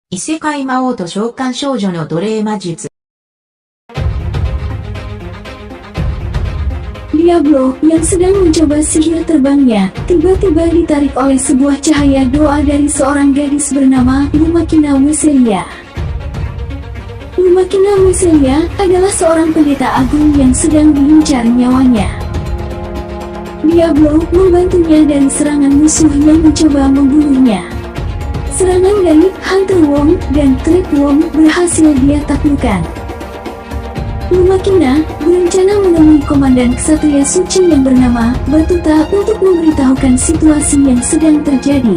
異世界魔王と召喚少女の奴隷魔術。Diablo, yang sedang mencoba sihir terbangnya, tiba-tiba ditarik oleh sebuah cahaya doa dari seorang gadis bernama Lumakina Weselia. Lumakina Weselia adalah seorang pendeta agung yang sedang diincar nyawanya. Diablo membantunya dari serangan musuh yang mencoba membunuhnya. Serangan dari Hunter Worm dan Trap Worm berhasil dia taklukkan. Lumakina berencana menemui komandan Ksatria Suci yang bernama Batuta untuk memberitahukan situasi yang sedang terjadi.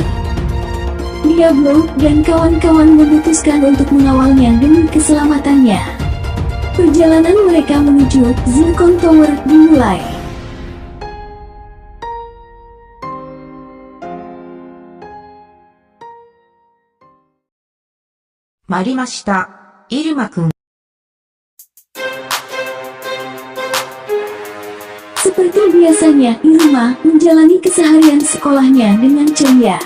Diablo dan kawan-kawan memutuskan untuk mengawalnya demi keselamatannya. Perjalanan mereka menuju Zircon Tower dimulai. Marimashita, Iruma-kun. Seperti biasanya, Iruma menjalani keseharian sekolahnya dengan ceria.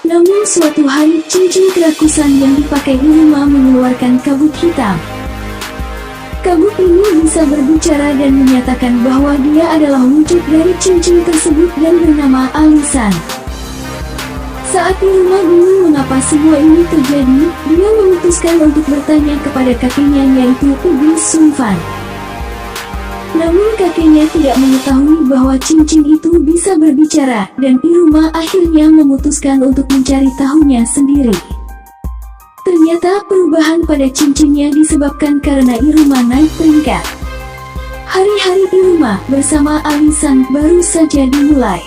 Namun suatu hari, cincin kerakusan yang dipakai Iruma mengeluarkan kabut hitam. Kabut ini bisa berbicara dan menyatakan bahwa dia adalah wujud dari cincin tersebut dan bernama Alisan. Saat Iruma bingung mengapa semua ini terjadi, dia memutuskan untuk bertanya kepada kakeknya yaitu Iblis Sunfan. Namun kakeknya tidak mengetahui bahwa cincin itu bisa berbicara, dan Iruma akhirnya memutuskan untuk mencari tahunya sendiri. Ternyata perubahan pada cincinnya disebabkan karena Iruma naik peringkat. Hari-hari Iruma bersama Alisan baru saja dimulai.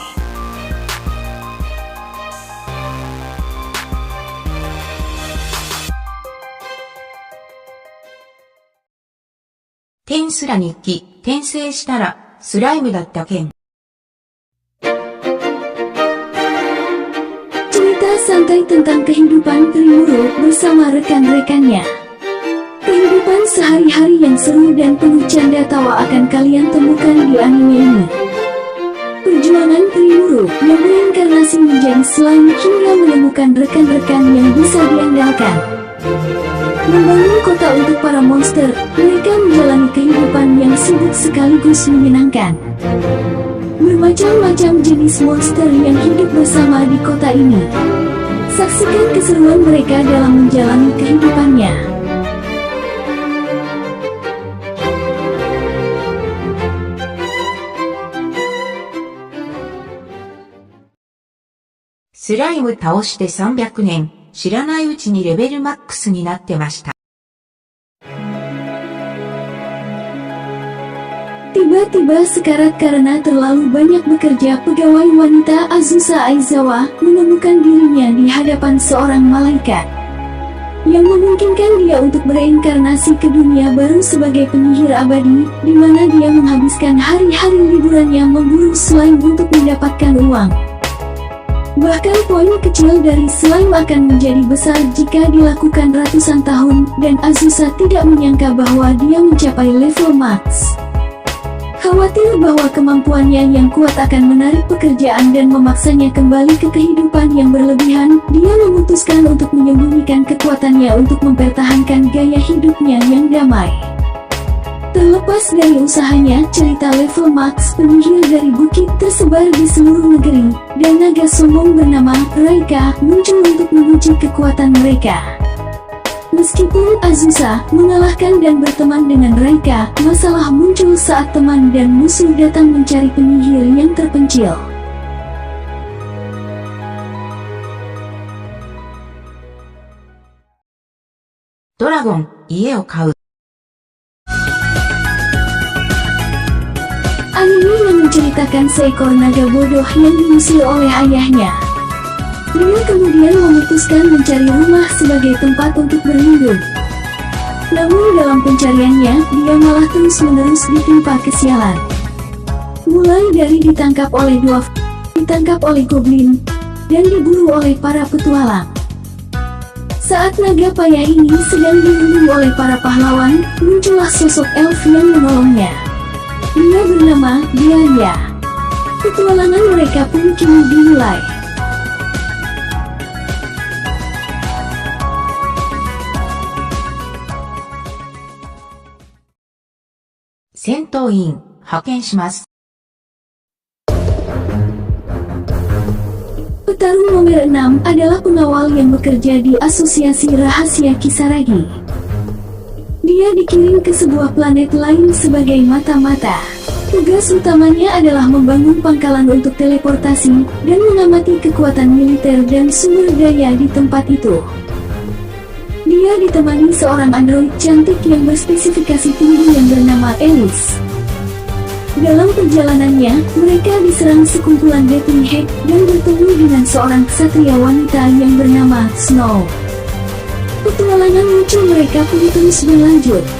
Tensura Nikki, 転生したらスライムだった件。Cerita santai tentang kehidupan Rimuru bersama rekan-rekannya. Kehidupan sehari-hari yang seru dan penuh canda tawa akan kalian temukan di anime ini. Perjuangan Rimuru yang berinkarnasi menjadi slime hingga menemukan rekan-rekan yang bisa diandalkan. Membangun kota untuk para monster, mereka menjalani kehidupan yang sibuk sekaligus menyenangkan. Bermacam-macam jenis monster yang hidup bersama di kota ini. Saksikan keseruan mereka dalam menjalani kehidupannya. Slime 倒して300年。知らないうちにレベルマックスになってました。Tiba-tiba sekarat karena terlalu banyak bekerja, pegawai wanita Azusa Aizawa menemukan dirinya di hadapan seorang malaikat yang memungkinkan dia untuk bereinkarnasi ke dunia baru sebagai penyihir abadi, di mana dia menghabiskan hari-hari liburannya memburu slime untuk mendapatkan uang. Bahkan poin kecil dari slime akan menjadi besar jika dilakukan ratusan tahun, dan Azusa tidak menyangka bahwa dia mencapai level max. Khawatir bahwa kemampuannya yang kuat akan menarik pekerjaan dan memaksanya kembali ke kehidupan yang berlebihan, dia memutuskan untuk menyembunyikan kekuatannya untuk mempertahankan gaya hidupnya yang damai. Terlepas dari usahanya, cerita level max penyihir dari bukit tersebar di seluruh negeri, dan naga sombong bernama Raika muncul untuk menguji kekuatan mereka. Meskipun Azusa mengalahkan dan berteman dengan Raika, masalah muncul saat teman dan musuh datang mencari penyihir yang terpencil. Dragon, 家を買う。Anime yang menceritakan seekor naga bodoh yang diusir oleh ayahnya. Dia kemudian memutuskan mencari rumah sebagai tempat untuk berlindung. Namun dalam pencariannya, dia malah terus-menerus ditimpa kesialan. Mulai dari ditangkap oleh dwarf, ditangkap oleh goblin, dan diburu oleh para petualang. Saat naga payah ini sedang dibunuh oleh para pahlawan, muncullah sosok elf yang menolongnya. Dia bernama Diaria. Petualangan mereka pun kini dimulai. Sentou-in, 派遣します。 Petarung nomor 6 adalah pengawal yang bekerja di Asosiasi Rahasia Kisaragi. Dia dikirim ke sebuah planet lain sebagai mata-mata. Tugas utamanya adalah membangun pangkalan untuk teleportasi dan mengamati kekuatan militer dan sumber daya di tempat itu. Dia ditemani seorang android cantik yang berspesifikasi tinggi yang bernama Alice. Dalam perjalanannya, mereka diserang sekumpulan Deathly Head dan bertemu dengan seorang ksatria wanita yang bernama Snow. Petualangan lucu mereka pun terus berlanjut. "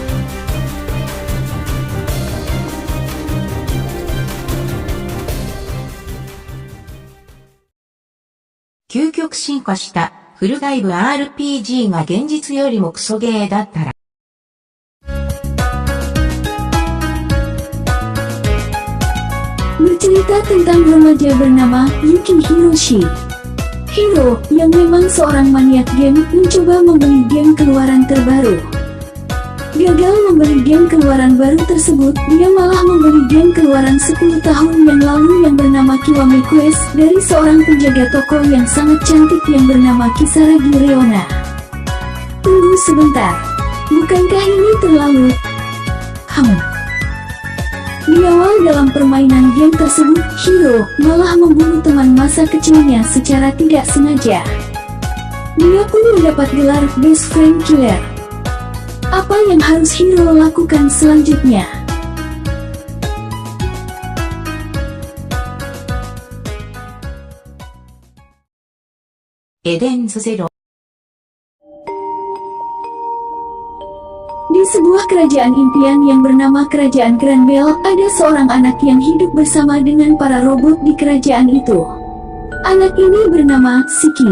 究極進化したフルダイブ RPG が現実よりもクソゲーだったら." Bercerita tentang remaja bernama Yuki Hiroshi. Hiro, yang memang seorang maniak game, mencoba membeli game keluaran terbaru. Gagal membeli game keluaran baru tersebut, dia malah membeli game keluaran 10 tahun yang lalu yang bernama Kiwami Quest dari seorang penjaga toko yang sangat cantik yang bernama Kisaragi Reona. Tunggu sebentar. Bukankah ini terlalu... Di awal dalam permainan game tersebut, Hiro malah membunuh teman masa kecilnya secara tidak sengaja. Dia pun mendapat gelar Best Friend Killer. Apa yang harus Hiro lakukan selanjutnya? Eden Zero. Di sebuah kerajaan impian yang bernama Kerajaan Granbell, ada seorang anak yang hidup bersama dengan para robot di kerajaan itu. Anak ini bernama Siki.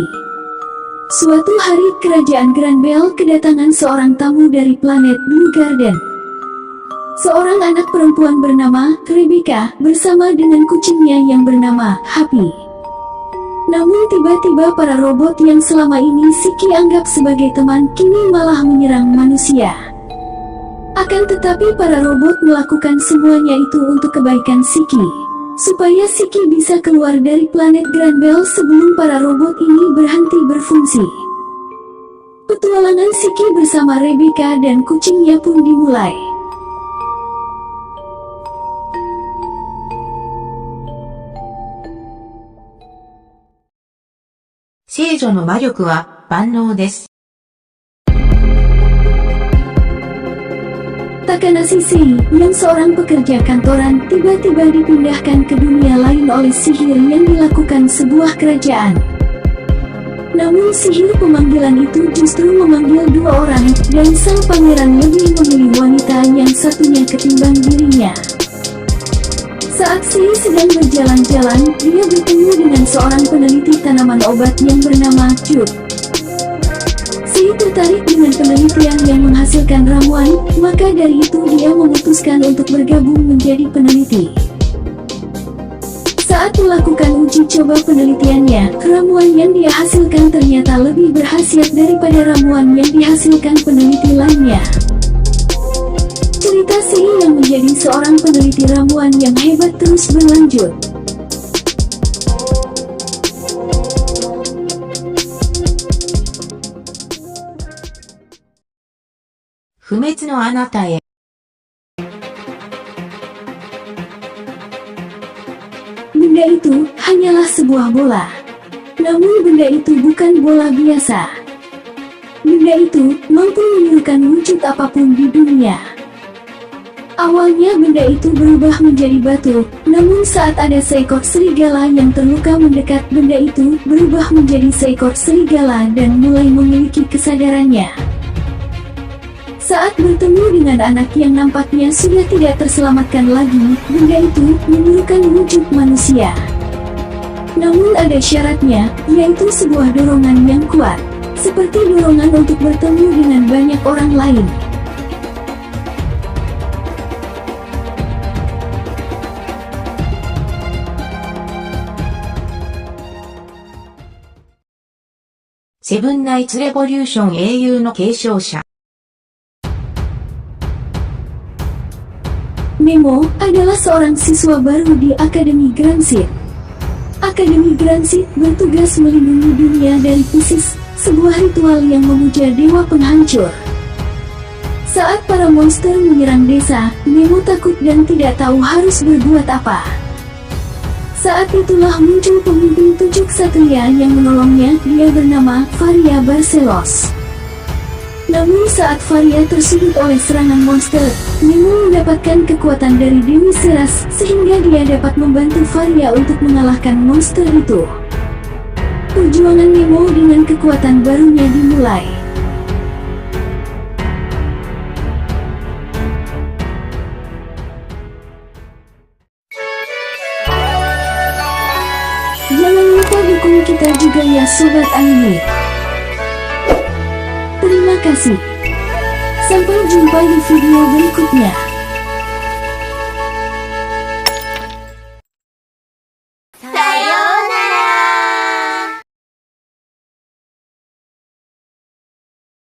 Suatu hari Kerajaan Granbell kedatangan seorang tamu dari planet Blue Garden. Seorang anak perempuan bernama Rebecca bersama dengan kucingnya yang bernama Happy. Namun tiba-tiba para robot yang selama ini Siki anggap sebagai teman kini malah menyerang manusia. Akan tetapi para robot melakukan semuanya itu untuk kebaikan Siki, supaya Siki bisa keluar dari planet Granbell sebelum para robot ini berhenti berfungsi. Petualangan Siki bersama Rebecca dan kucingnya pun dimulai. Seijo no majoku wa bannou desu. Takanashi Sei, yang seorang pekerja kantoran, tiba-tiba dipindahkan ke dunia lain oleh sihir yang dilakukan sebuah kerajaan. Namun sihir pemanggilan itu justru memanggil dua orang, dan sang pangeran lebih memilih wanita yang satunya ketimbang dirinya. Saat Sei sedang berjalan-jalan, dia bertemu dengan seorang peneliti tanaman obat yang bernama Jude. Sei tertarik dengan penelitian yang menghasilkan ramuan, maka dari itu dia memutuskan untuk bergabung menjadi peneliti. Saat melakukan uji coba penelitiannya, ramuan yang dia hasilkan ternyata lebih berkhasiat daripada ramuan yang dihasilkan peneliti lainnya. Cerita Sei yang menjadi seorang peneliti ramuan yang hebat terus berlanjut. Fumetsu no anata e. Benda itu hanyalah sebuah bola. Namun benda itu bukan bola biasa. Benda itu mampu menirukan wujud apapun di dunia. Awalnya benda itu berubah menjadi batu, namun saat ada seekor serigala yang terluka mendekat, benda itu berubah menjadi seekor serigala dan mulai memiliki kesadarannya. Saat bertemu dengan anak yang nampaknya sudah tidak terselamatkan lagi, benda itu menirukan wujud manusia. Namun ada syaratnya, yaitu sebuah dorongan yang kuat, seperti dorongan untuk bertemu dengan banyak orang lain. セブンナイツレボリューション英雄の継承者。Nemo adalah seorang siswa baru di Akademi Grand Seed. Akademi Grand Seed bertugas melindungi dunia dari Pisces, sebuah ritual yang memuja dewa penghancur. Saat para monster menyerang desa, Nemo takut dan tidak tahu harus berbuat apa. Saat itulah muncul pemimpin 7 ksatria yang menolongnya. Dia bernama Varia Barcelos. Namun saat Varia tersudut oleh serangan monster, Nemo mendapatkan kekuatan dari Dewi Ceres sehingga dia dapat membantu Varia untuk mengalahkan monster itu. Perjuangan Nemo dengan kekuatan barunya dimulai. Jangan lupa dukung kita juga ya Sobat Anime. Terima kasih. Sampai jumpa di video berikutnya.